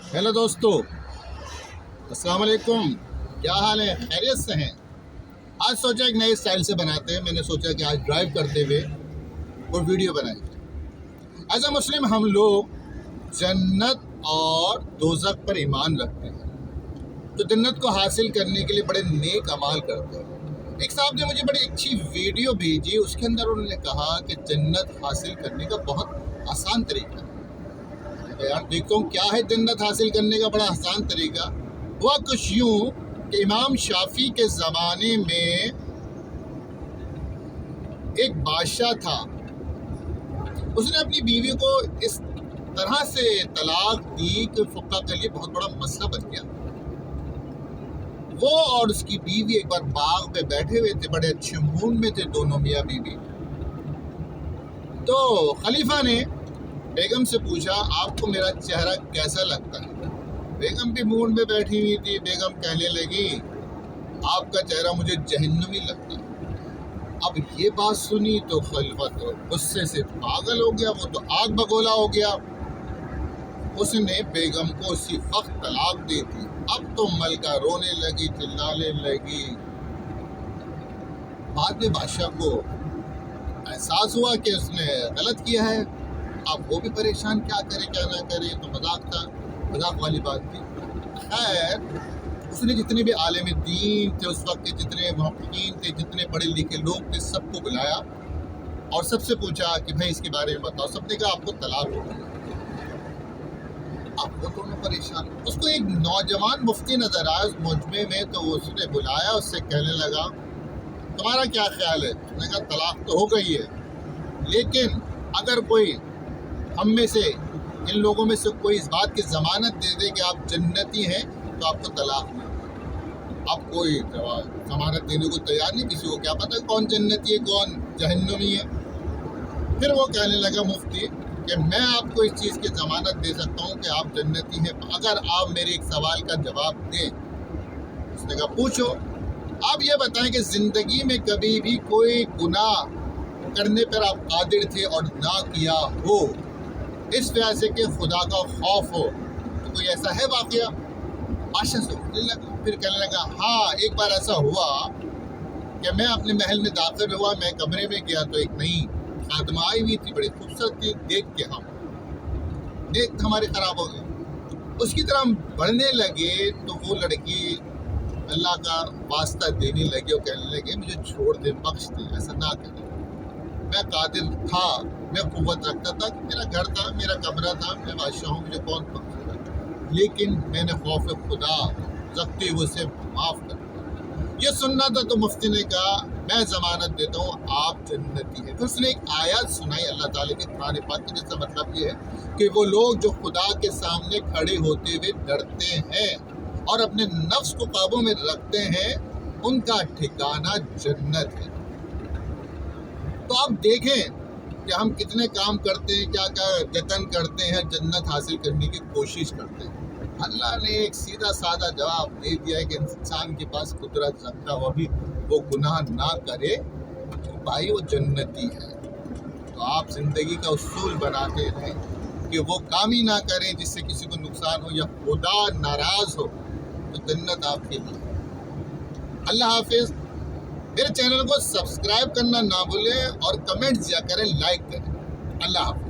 Hello दोस्तों, अस्सलाम वालेकुम। क्या हाल है? खैरियत से हैं? आज सोचा एक नए स्टाइल से बनाते हैं। मैंने सोचा कि आज ड्राइव करते हुए वो वीडियो बनाएंगे। एज अ मुस्लिम हम लोग जन्नत और दोज़ख पर ईमान रखते हैं, तो जन्नत को हासिल करने के लिए बड़े नेक अमाल करते हैं। एक साहब ने मुझे बड़ी अच्छी वीडियो भेजी, उसके अंदर उन्होंने कहा कि जन्नत हासिल करने का बहुत आसान तरीका है। यार देखता हूँ क्या है जन्नत हासिल करने का बड़ा आसान तरीका। हुआ कुछ यूं कि इमाम शाफी के ज़माने में एक बादशाह था। उसने अपनी बीवी को इस तरह से तलाक दी कि फुक्का के लिए बहुत बड़ा मसला बन गया। वो और उसकी बीवी एक बार बाग में बैठे हुए थे, बड़े अच्छे मूड में थे दोनों, मियाँ बीवी। तो खलीफा ने बेगम से पूछा, आपको मेरा चेहरा कैसा लगता है? बेगम भी मूड में बैठी हुई थी। बेगम कहने लगी, आपका चेहरा मुझे जहन्नमी लगता है। अब ये बात सुनी तो खलीफा तो गुस्से से पागल हो गया, वो तो आग बगोला हो गया। उसने बेगम को उसी वक्त तलाक दे दी। अब तो मलका रोने लगी, चिल्लाने लगी। बाद में बादशाह को एहसास हुआ कि उसने गलत किया है। अब वो भी परेशान, क्या करे क्या ना करे, तो मजाक था, मजाक वाली बात थी। खैर उसने जितने भी आलिम दीन थे उस वक्त के, जितने मुहक्किकीन थे, जितने पढ़े लिखे लोग थे, सबको बुलाया और सबसे पूछा कि भाई इसके बारे में बताओ। सबने कहा आपको तलाक हो गई। अब वो दोनों परेशान। उसको एक नौजवान मुफ्ती नजर आया उस मुजमे में, तो उसने बुलाया, उससे कहने लगा, तुम्हारा क्या ख्याल है? उसने कहा तलाक तो हो गई है, लेकिन अगर कोई हम में से, इन लोगों में से कोई इस बात की ज़मानत दे दे कि आप जन्नती हैं, तो आपको तलाक नहीं। अब कोई ज़मानत देने को तैयार नहीं, किसी को क्या पता कौन जन्नती है कौन जहन्नमी है। फिर वो कहने लगा मुफ्ती कि मैं आपको इस चीज़ की ज़मानत दे सकता हूँ कि आप जन्नती हैं, अगर आप मेरे एक सवाल का जवाब दें। उसने कहा पूछो। आप ये बताएं कि ज़िंदगी में कभी भी कोई गुनाह करने पर आप कादिर थे और ना किया हो, इस वजह से कि खुदा का खौफ हो, तो कोई ऐसा है वाकया? बादशाह सोचने लगा, फिर कहने लगा, हाँ एक बार ऐसा हुआ कि मैं अपने महल में दाखिल हुआ, मैं कमरे में गया तो एक नई खादमा आई हुई थी, बड़ी खूबसूरत थी। देख के देख हमारे ख़राब हो गए। उसकी तरह हम बढ़ने लगे तो वो लड़की अल्लाह का वास्ता देने लगे और कहने लगे, मुझे छोड़ दे, बख्श दे, ऐसा ना करे। मैं कादिर था, मैं कुव्वत रखता था, मेरा घर था, मेरा कमरा था, मैं बादशाह हूँ, मुझे कौन पकड़ेगा, लेकिन मैंने खौफ खुदा रखते हुए उसे माफ़ कर दिया। ये सुनना था तो मुफ्ती ने कहा, मैं ज़मानत देता हूँ, आप जन्नती हैं। फिर उसने एक आयत सुनाई अल्लाह ताला के कुरान पाक की, जिसका मतलब ये है कि वो लोग जो खुदा के सामने खड़े होते हुए डरते हैं और अपने नफ्स को काबू में रखते हैं, उनका ठिकाना जन्नत है। तो आप देखें कि हम कितने काम करते हैं, क्या क्या जतन करते हैं, जन्नत हासिल करने की कोशिश करते हैं। अल्लाह ने एक सीधा साधा जवाब दे दिया है कि इंसान के पास कुदरत रखता हुआ भी वो गुनाह ना करे, तो भाई वो जन्नती है। तो आप ज़िंदगी का उसूल बनाते रहें कि वो काम ही ना करें जिससे किसी को नुकसान हो या खुदा नाराज़ हो, तो जन्नत आपके लिए। अल्लाह हाफिज़। मेरे चैनल को सब्सक्राइब करना ना भूलें और कमेंट किया करें, लाइक करें। अल्लाह हाफ़िज़।